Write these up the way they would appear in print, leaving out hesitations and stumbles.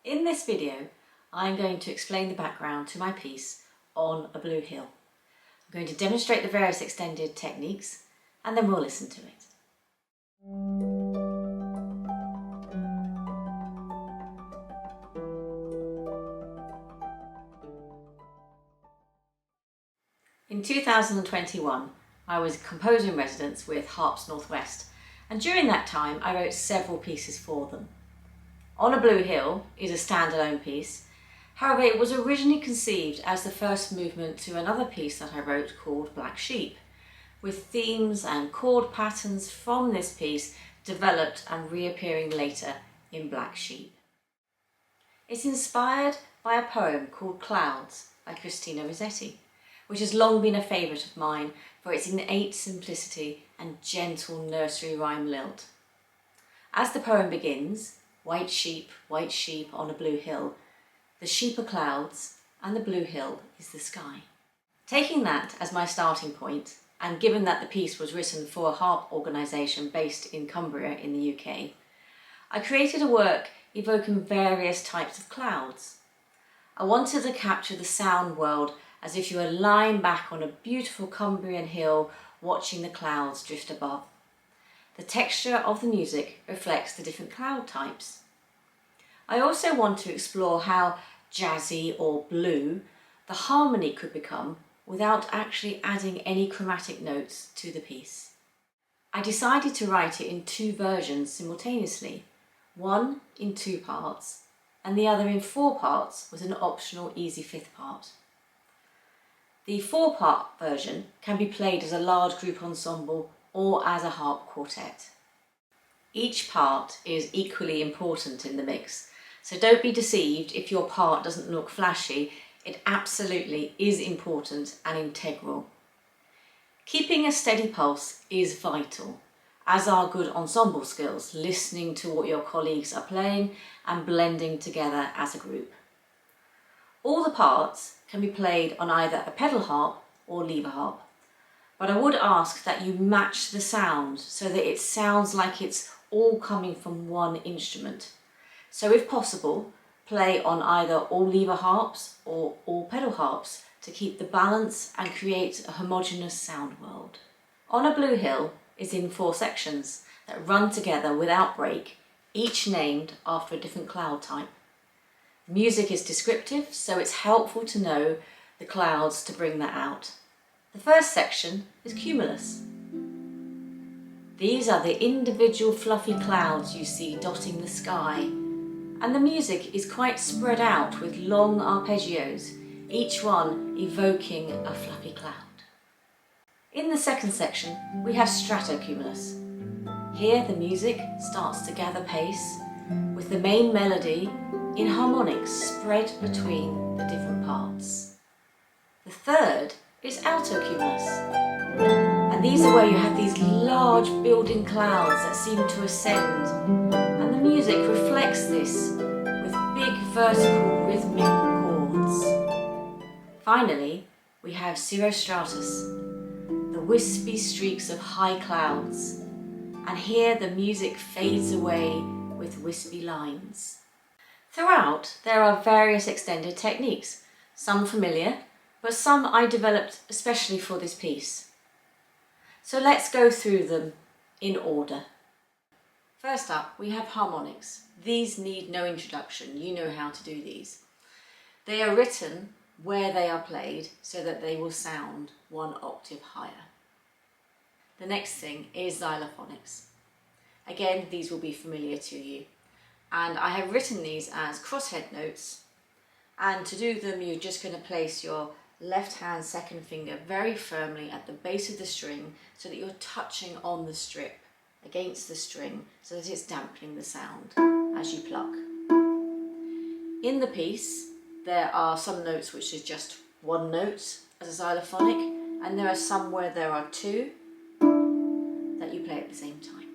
In this video, I'm going to explain the background to my piece On a Blue Hill. I'm going to demonstrate the various extended techniques and then we'll listen to it. In 2021, I was a composer in residence with Harps Northwest, and during that time I wrote several pieces for them. On a Blue Hill is a standalone piece. However, it was originally conceived as the first movement to another piece that I wrote called Black Sheep, with themes and chord patterns from this piece developed and reappearing later in Black Sheep. It's inspired by a poem called Clouds by Christina Rossetti, which has long been a favourite of mine for its innate simplicity and gentle nursery rhyme lilt. As the poem begins, white sheep on a blue hill, the sheep are clouds and the blue hill is the sky. Taking that as my starting point, and given that the piece was written for a harp organisation based in Cumbria in the UK, I created a work evoking various types of clouds. I wanted to capture the sound world as if you were lying back on a beautiful Cumbrian hill watching the clouds drift above. The texture of the music reflects the different cloud types. I also want to explore how jazzy or blue the harmony could become without actually adding any chromatic notes to the piece. I decided to write it in two versions simultaneously, one in 2 parts and the other in 4 parts with an optional easy 5th part. The 4-part version can be played as a large group ensemble or as a harp quartet. Each part is equally important in the mix, so don't be deceived if your part doesn't look flashy. It absolutely is important and integral. Keeping a steady pulse is vital, as are good ensemble skills, listening to what your colleagues are playing and blending together as a group. All the parts can be played on either a pedal harp or lever harp, but I would ask that you match the sound so that it sounds like it's all coming from one instrument. So if possible, play on either all lever harps or all pedal harps to keep the balance and create a homogeneous sound world. On a Blue Hill is in 4 sections that run together without break, each named after a different cloud type. The music is descriptive, so it's helpful to know the clouds to bring that out. The first section is cumulus. These are the individual fluffy clouds you see dotting the sky, and the music is quite spread out with long arpeggios, each one evoking a fluffy cloud. In the second section, we have stratocumulus. Here the music starts to gather pace, with the main melody in harmonics spread between the different parts. The third is altocumulus, and these are where you have these large building clouds that seem to ascend, and the music reflects this with big vertical rhythmic chords. Finally, we have cirrostratus, the wispy streaks of high clouds, and here the music fades away with wispy lines. Throughout, there are various extended techniques, some familiar, but some I developed especially for this piece. So let's go through them in order. First up, we have harmonics. These need no introduction, you know how to do these. They are written where they are played so that they will sound 1 octave higher. The next thing is xylophonics. Again, these will be familiar to you. And I have written these as crosshead notes, and to do them you're just going to place your left hand second finger very firmly at the base of the string so that you're touching on the strip against the string so that it's dampening the sound as you pluck. In the piece there are some notes which is just 1 note as a xylophonic, and there are some where there are 2 that you play at the same time.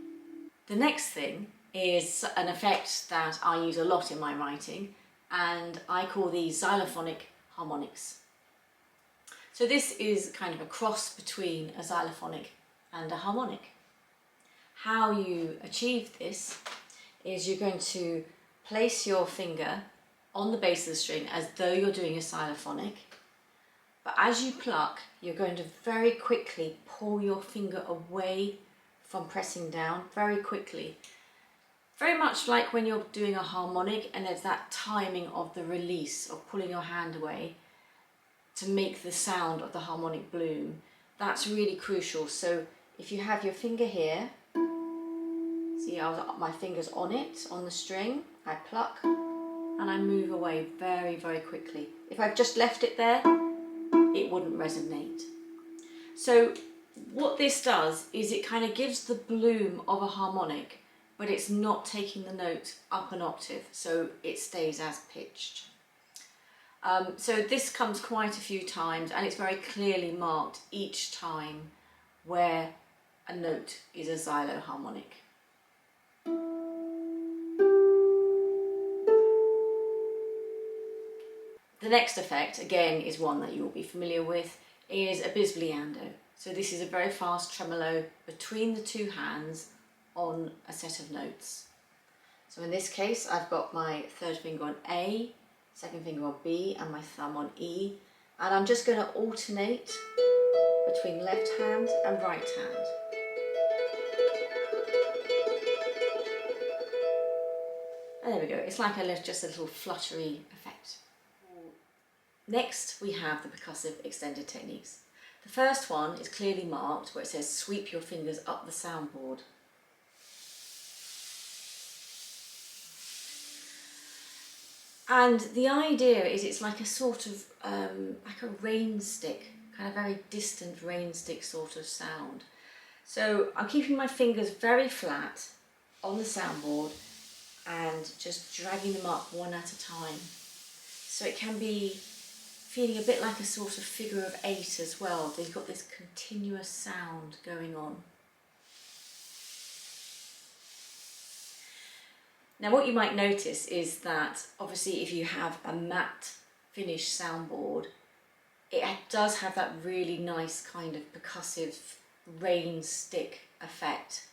The next thing is an effect that I use a lot in my writing, and I call these xylophonic harmonics. So this is kind of a cross between a xylophonic and a harmonic. How you achieve this is you're going to place your finger on the base of the string as though you're doing a xylophonic. But as you pluck, you're going to very quickly pull your finger away from pressing down, very quickly. Very much like when you're doing a harmonic and there's that timing of the release, of pulling your hand away to make the sound of the harmonic bloom. That's really crucial. So if you have your finger here, see my finger's on it, on the string, I pluck and I move away very, very quickly. If I've just left it there, it wouldn't resonate. So what this does is it kind of gives the bloom of a harmonic, but it's not taking the note up an octave, so it stays as pitched. So this comes quite a few times, and it's very clearly marked each time where a note is a xylo harmonic. The next effect, again, is one that you'll be familiar with, is a bisbliando. So this is a very fast tremolo between the two hands on a set of notes. So in this case, I've got my third finger on A, second finger on B, and my thumb on E, and I'm just going to alternate between left hand and right hand. And there we go, it's like just a little fluttery effect. Next, we have the percussive extended techniques. The first one is clearly marked where it says sweep your fingers up the soundboard. And the idea is it's like a sort of, like a rain stick, kind of very distant rain stick sort of sound. So I'm keeping my fingers very flat on the soundboard and just dragging them up one at a time. So it can be feeling a bit like a sort of figure of eight as well. They've got this continuous sound going on. Now what you might notice is that obviously if you have a matte finish soundboard, it does have that really nice kind of percussive rain stick effect.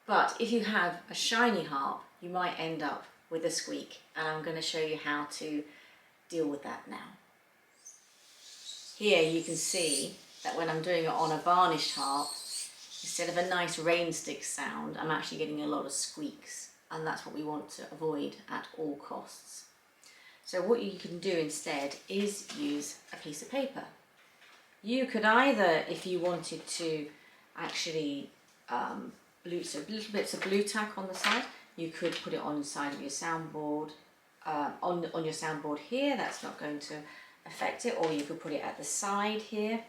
But if you have a shiny harp, you might end up with a squeak, and I'm going to show you how to deal with that now. Here you can see that when I'm doing it on a varnished harp, instead of a nice rain stick sound, I'm actually getting a lot of squeaks, and that's what we want to avoid at all costs. So what you can do instead is use a piece of paper. You could either, if you wanted to actually so little bits of blue tack on the side, you could put it on the side of your soundboard, on your soundboard here, that's not going to affect it, or you could put it at the side here.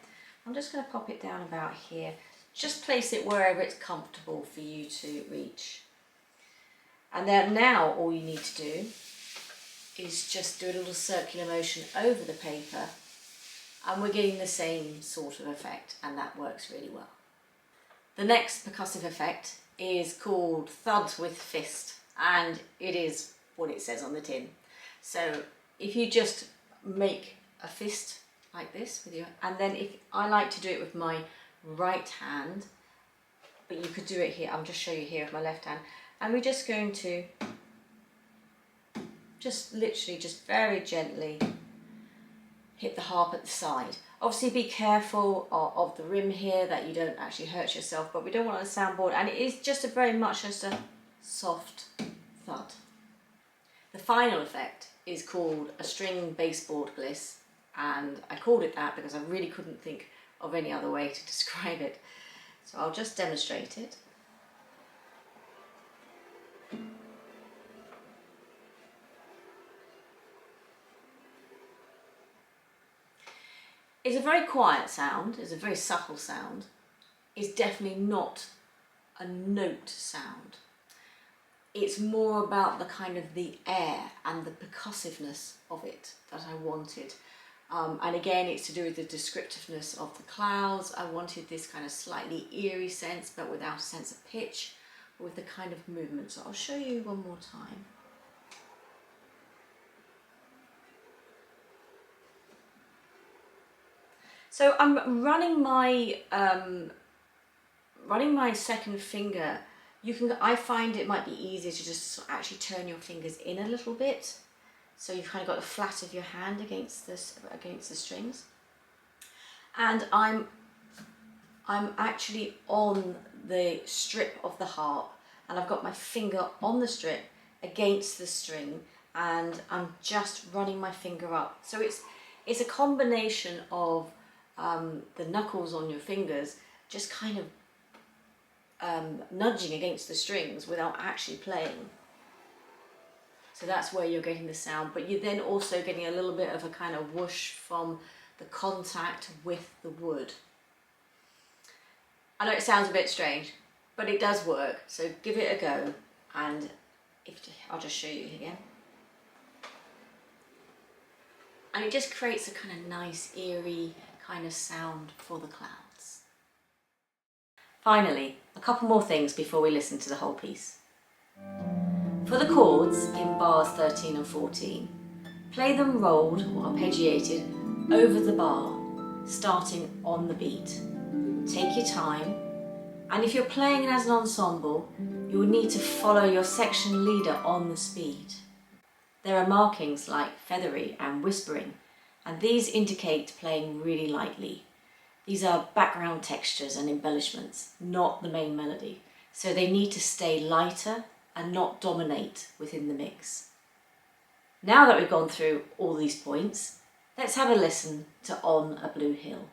I'm just going to pop it down about here. Just place it wherever it's comfortable for you to reach. And then now all you need to do is just do a little circular motion over the paper, and we're getting the same sort of effect, and that works really well. The next percussive effect is called thud with fist, and it is what it says on the tin. So if you just make a fist like this with your, and then if I like to do it with my right hand, but you could do it here, I'll just show you here with my left hand, and we're just going to just literally just very gently hit the harp at the side. Obviously be careful of the rim here that you don't actually hurt yourself, but we don't want a soundboard, and it is just very much just a soft thud. The final effect is called a string baseboard gliss, and I called it that because I really couldn't think of any other way to describe it. So I'll just demonstrate it. It's a very quiet sound, it's a very subtle sound. It's definitely not a note sound. It's more about the kind of the air and the percussiveness of it that I wanted. And again, it's to do with the descriptiveness of the clouds. I wanted this kind of slightly eerie sense, but without a sense of pitch, with the kind of movement. So I'll show you one more time. So I'm running my second finger. I find it might be easier to just actually turn your fingers in a little bit. so you've kind of got the flat of your hand against the strings. And I'm actually on the strip of the harp, and I've got my finger on the strip against the string, and I'm just running my finger up. So it's a combination of the knuckles on your fingers just kind of nudging against the strings without actually playing. So that's where you're getting the sound, but you're then also getting a little bit of a kind of whoosh from the contact with the wood. I know it sounds a bit strange, but it does work, so give it a go, and I'll just show you again. And it just creates a kind of nice, eerie kind of sound for the clouds. Finally, a couple more things before we listen to the whole piece. For the chords in bars 13 and 14, play them rolled or arpeggiated over the bar, starting on the beat. Take your time, and if you're playing as an ensemble, you will need to follow your section leader on the speed. There are markings like feathery and whispering, and these indicate playing really lightly. These are background textures and embellishments, not the main melody, so they need to stay lighter and not dominate within the mix. Now that we've gone through all these points, let's have a listen to On a Blue Hill.